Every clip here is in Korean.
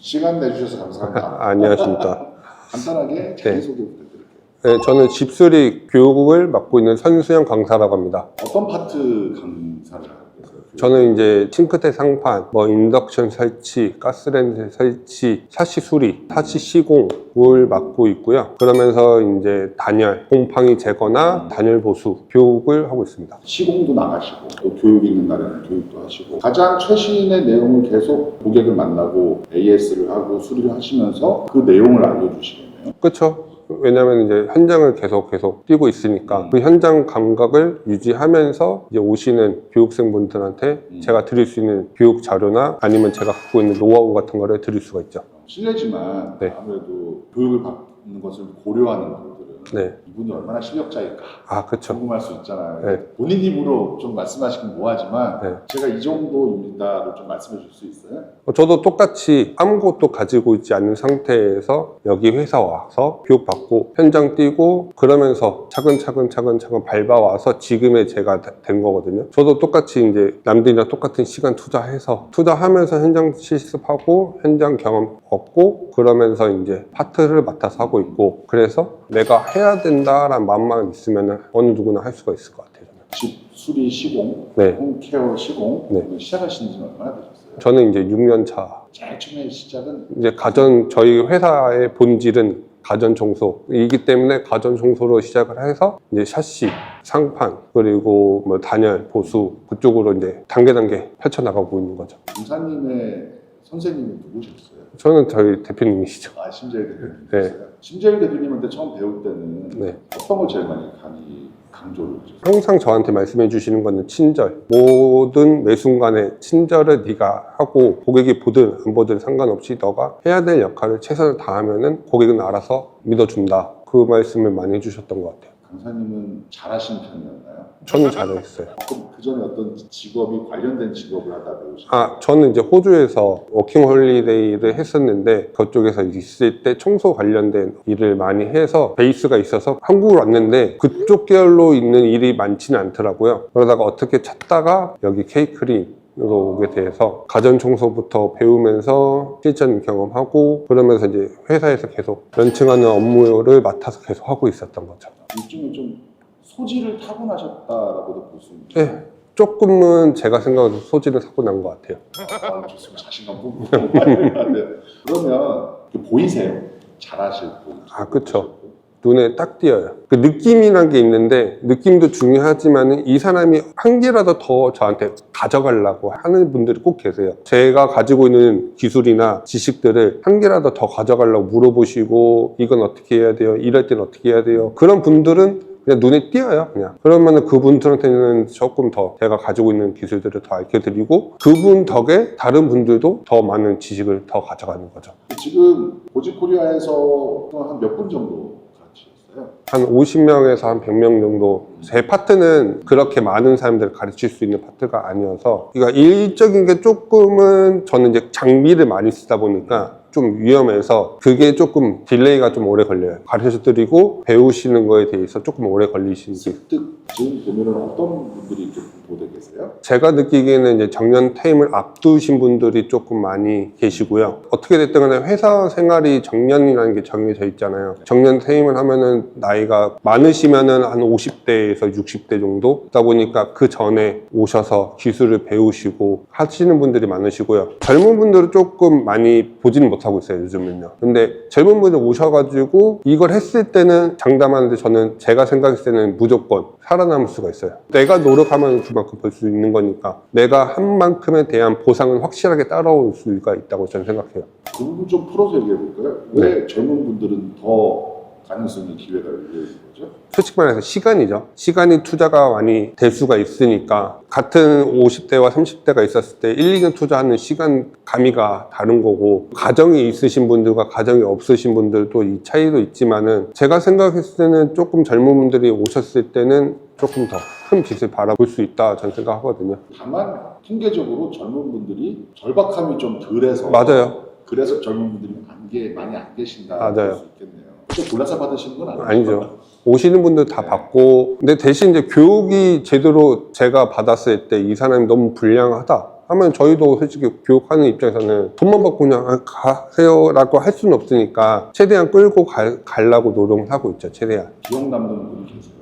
시간 내주셔서 감사합니다. 안녕하십니까. 간단하게 자기소개 부탁드릴게요. 네, 저는 집수리 교육을 맡고 있는 선수영 강사라고 합니다. 어떤 파트 강사를 하고 계세요? 저는 이제 싱크대 상판, 인덕션 설치, 가스렌지 설치, 샤시 수리, 샤시 시공을 맡고 있고요. 그러면서 이제 단열, 곰팡이 제거나 단열 보수 교육을 하고 있습니다. 시공도 나가시고 또 교육 있는 날에는 교육도 하시고 가장 최신의 내용을 계속 고객을 만나고 AS를 하고 수리를 하시면서 그 내용을 알려주시겠네요. 그렇죠? 왜냐면 이제 현장을 계속 뛰고 있으니까 그 현장 감각을 유지하면서 이제 오시는 교육생분들한테 제가 드릴 수 있는 교육 자료나 아니면 제가 갖고 있는 노하우 같은 거를 드릴 수가 있죠. 실례지만 네. 아무래도 교육을 받는 것을 고려하는 분들은 네. 이분이 얼마나 실력자일까 그렇죠. 궁금할 수 있잖아요. 네. 본인 입으로 좀 말씀하시긴 뭐하지만 네. 제가 이 정도입니다를 좀 말씀해 줄 수 있어요? 저도 똑같이 아무것도 가지고 있지 않은 상태에서 여기 회사 와서 교육받고 현장 뛰고 그러면서 차근차근 밟아와서 지금의 제가 된 거거든요. 저도 똑같이 이제 남들이랑 똑같은 시간 투자하면서 현장 실습하고 현장 경험 얻고 그러면서 이제 파트를 맡아서 하고 있고 그래서 내가 해야 된다라는 마음만 있으면 어느 누구나 할 수가 있을 것 같아요. 집 수리 시공, 네. 홈케어 시공 네. 시작하신 지는 얼마나 되셨어요? 저는 이제 6년 차. 제일 처음에 시작은 이제 저희 회사의 본질은 가전 청소이기 때문에 가전 청소로 시작을 해서 이제 샤시, 상판, 그리고 뭐 단열, 보수 그쪽으로 이제 단계 펼쳐나가고 있는 거죠. 강사님의 선생님이 누구셨어요? 저는 저희 대표님이시죠. 심재일 대표님이셨어요? 심재일 대표님한테 처음 배울 때는 네. 어떤 걸 제일 많이 강조를 해주셨어요? 항상 저한테 말씀해 주시는 거는 친절. 모든 매 순간에 친절을 네가 하고 고객이 보든 안 보든 상관없이 너가 해야 될 역할을 최선을 다하면은 고객은 알아서 믿어준다. 그 말씀을 많이 해주셨던 것 같아요. 강사님은 잘하신 편이었나요? 저는 잘했어요. 그럼 그 전에 어떤 직업이 관련된 직업을 하다 배우셨어요? 저는 이제 호주에서 워킹 홀리데이를 했었는데 그쪽에서 있을 때 청소 관련된 일을 많이 해서 베이스가 있어서 한국으로 왔는데 그쪽 계열로 있는 일이 많지는 않더라고요. 그러다가 어떻게 찾다가 여기 K크린으로 오게 돼서 가전 청소부터 배우면서 실전 경험하고 그러면서 이제 회사에서 계속 런칭하는 업무를 맡아서 계속 하고 있었던 거죠. 일종의 좀 소질을 타고나셨다라고도 볼 수 있죠. 네. 조금은 제가 생각해도 소질을 타고난 것 같아요. 좋습니다. 자신감 뿜뿜. 네. 그러면 보이세요? 잘하실 분. 그쵸. 눈에 딱 띄어요. 그 느낌이란 게 있는데 느낌도 중요하지만 이 사람이 한 개라도 더 저한테 가져가려고 하는 분들이 꼭 계세요. 제가 가지고 있는 기술이나 지식들을 한 개라도 더 가져가려고 물어보시고 이건 어떻게 해야 돼요? 이럴 땐 어떻게 해야 돼요? 그런 분들은 그냥 눈에 띄어요. 그냥 그러면은 그분들한테는 조금 더 제가 가지고 있는 기술들을 더 알려드리고 그분 덕에 다른 분들도 더 많은 지식을 더 가져가는 거죠. 지금 고지코리아에서 한 몇 분 정도 가르치셨어요? 한 50명에서 한 100명 정도. 제 파트는 그렇게 많은 사람들을 가르칠 수 있는 파트가 아니어서 그러니까 일적인 게 조금은 저는 이제 장비를 많이 쓰다 보니까 좀 위험해서 그게 조금 딜레이가 좀 오래 걸려요. 가르쳐드리고 배우시는 거에 대해서 조금 오래 걸리시지. 습득 지금 보면은 어떤 분들이 이렇게 보고 계세요? 제가 느끼기에는 이제 정년 퇴임을 앞두신 분들이 조금 많이 계시고요. 어떻게 됐든 간에 회사 생활이 정년이라는 게 정해져 있잖아요. 정년 퇴임을 하면은 나이가 많으시면은 한 50대에서 60대 정도다 보니까 그 전에 오셔서 기술을 배우시고 하시는 분들이 많으시고요. 젊은 분들은 조금 많이 보지는 못하고 있어요, 요즘은요. 근데 젊은 분들 오셔가지고 이걸 했을 때는 장담하는데 저는 제가 생각했을 때는 무조건 살아남을 수가 있어요. 내가 노력하면 그만큼 벌 수 있는 거니까 내가 한 만큼에 대한 보상은 확실하게 따라올 수가 있다고 저는 생각해요. 그 부분 좀 풀어서 얘기해 볼까요? 왜 젊은 분들은 더 가능성이 기회가 열려 있는 거죠? 솔직히 말해서 시간이죠. 시간이 투자가 많이 될 수가 있으니까 같은 50대와 30대가 있었을 때 1, 2년 투자하는 시간 가미가 다른 거고 가정이 있으신 분들과 가정이 없으신 분들도 이 차이도 있지만은 제가 생각했을 때는 조금 젊은 분들이 오셨을 때는 조금 더 큰 빛을 바라볼 수 있다 저는 생각하거든요. 다만 통계적으로 젊은 분들이 절박함이 좀 덜해서 맞아요. 그래서 젊은 분들이 많이 안 계신다 맞아요. 볼 수 있겠네요. 또 골라서 받으시는 건 아니죠. 오시는 분들 다 받고 근데 대신 이제 교육이 제대로 제가 받았을 때 이 사람이 너무 불량하다 하면 저희도 솔직히 교육하는 입장에서는 돈만 받고 그냥 가세요라고 할 수는 없으니까 최대한 끌고 가려고 노력을 하고 있죠. 최대한. 기억 남는 분이 계세요?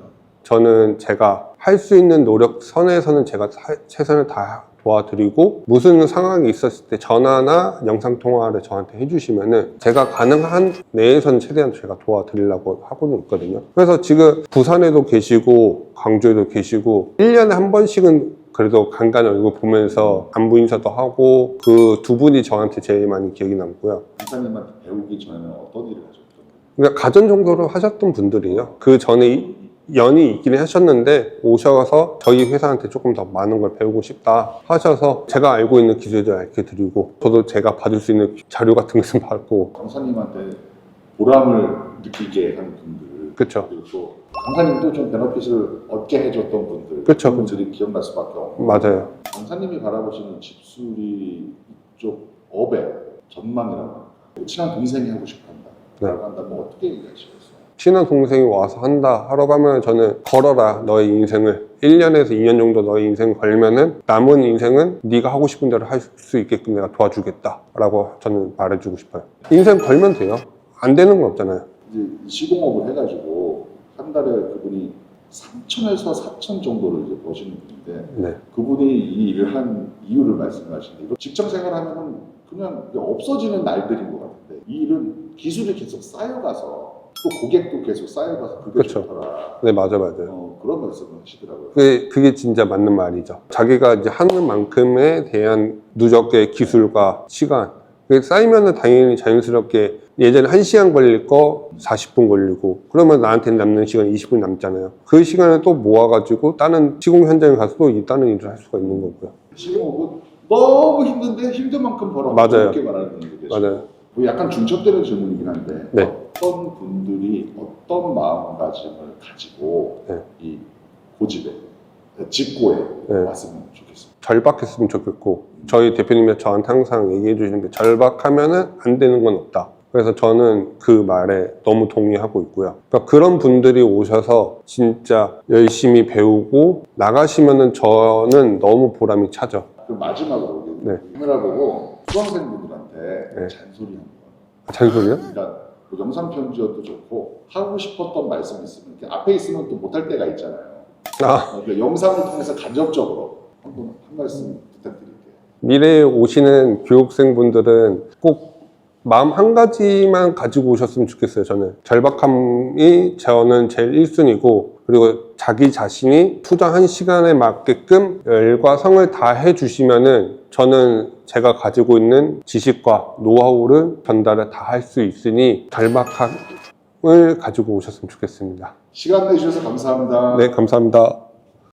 저는 제가 할 수 있는 노력 선에서는 제가 최선을 다 도와드리고, 무슨 상황이 있었을 때 전화나 영상통화를 저한테 해주시면은 제가 가능한 내에서는 최대한 제가 도와드리려고 하고는 있거든요. 그래서 지금 부산에도 계시고 광주에도 계시고 1년에 한 번씩은 그래도 간간히 얼굴 보면서 안부 인사도 하고, 그 두 분이 저한테 제일 많이 기억이 남고요. 강사님한테 배우기 전에는 어떤 일을 하셨던 거예요? 그러니까 가전 정도로 하셨던 분들이에요. 그 전에 연이 있긴 하셨는데 오셔서 저희 회사한테 조금 더 많은 걸 배우고 싶다 하셔서 제가 알고 있는 기술들 알게 드리고, 저도 제가 받을 수 있는 자료 같은 것을 받고. 강사님한테 보람을 느끼게 하는 분들, 그쵸. 그리고 또 강사님도 좀 베너핏을 얻게 해줬던 분들, 그쵸, 그런 분들이 기억날 수밖에 없고. 맞아요. 강사님이 바라보시는 집수리 이쪽 업의 전망이라고 합니다. 친한 동생이 하고 싶어한다 라고 한다면 어떻게 얘기하시겠어요? 친한 동생이 와서 한다 하러 가면 저는 걸어라 너의 인생을, 1년에서 2년 정도 너의 인생을 걸면은 남은 인생은 네가 하고 싶은 대로 할 수 있게끔 내가 도와주겠다 라고 저는 말해주고 싶어요. 인생 걸면 돼요. 안 되는 건 없잖아요. 이제 시공업을 해가지고 한 달에 그분이 3천에서 4천 정도를 이제 버시는 분인데, 네. 그분이 이 일을 한 이유를 말씀하시는데, 직장 생활하면은 그냥 없어지는 날들인 것 같은데, 이 일은 기술이 계속 쌓여가서 또 고객도 계속 쌓여가서 그게 그쵸. 좋더라. 네, 맞아요. 그런 말씀을 하시더라고요. 그게 진짜 맞는 말이죠. 자기가 이제 하는 만큼에 대한 누적의 기술과 시간, 그게 쌓이면은 당연히 자연스럽게 예전에 1시간 걸릴 거 40분 걸리고, 그러면 나한테 남는 시간 20분 남잖아요. 그 시간을 또 모아가지고 다른 시공 현장에 가서 또 다른 일을 할 수가 있는 거고요. 시공업은 너무 힘든데 힘든 만큼 벌어. 맞아요. 이렇게 말하는 분들이 계시고. 맞아요. 약간 중첩되는 질문이긴 한데, 네. 어떤 분들이 어떤 마음가짐을 가지고 네. 이 고집에, 직고에 네. 왔으면 좋겠습니다. 절박했으면 좋겠고, 저희 대표님이 저한테 항상 얘기해 주시는 게 절박하면은 안 되는 건 없다. 그래서 저는 그 말에 너무 동의하고 있고요. 그러니까 그런 분들이 오셔서 진짜 열심히 배우고 나가시면은 저는 너무 보람이 차죠. 그 마지막으로 네. 카메라 보고 수강생분들한테 네. 잔소리 한번. 잔소리요? 그러니까 뭐 영상 편지여도 좋고, 하고 싶었던 말씀 있으면 이렇게 앞에 있으면 또 못할 때가 있잖아요. 그러니까 영상을 통해서 간접적으로 한 말씀 부탁드릴게요. 미래에 오시는 교육생분들은 꼭 마음 한 가지만 가지고 오셨으면 좋겠어요. 저는 절박함이 저는 제일 1순위고, 그리고 자기 자신이 투자한 시간에 맞게끔 열과 성을 다 해주시면은 저는 제가 가지고 있는 지식과 노하우를 전달을 다 할 수 있으니 절박함을 가지고 오셨으면 좋겠습니다. 시간 내주셔서 감사합니다. 네, 감사합니다.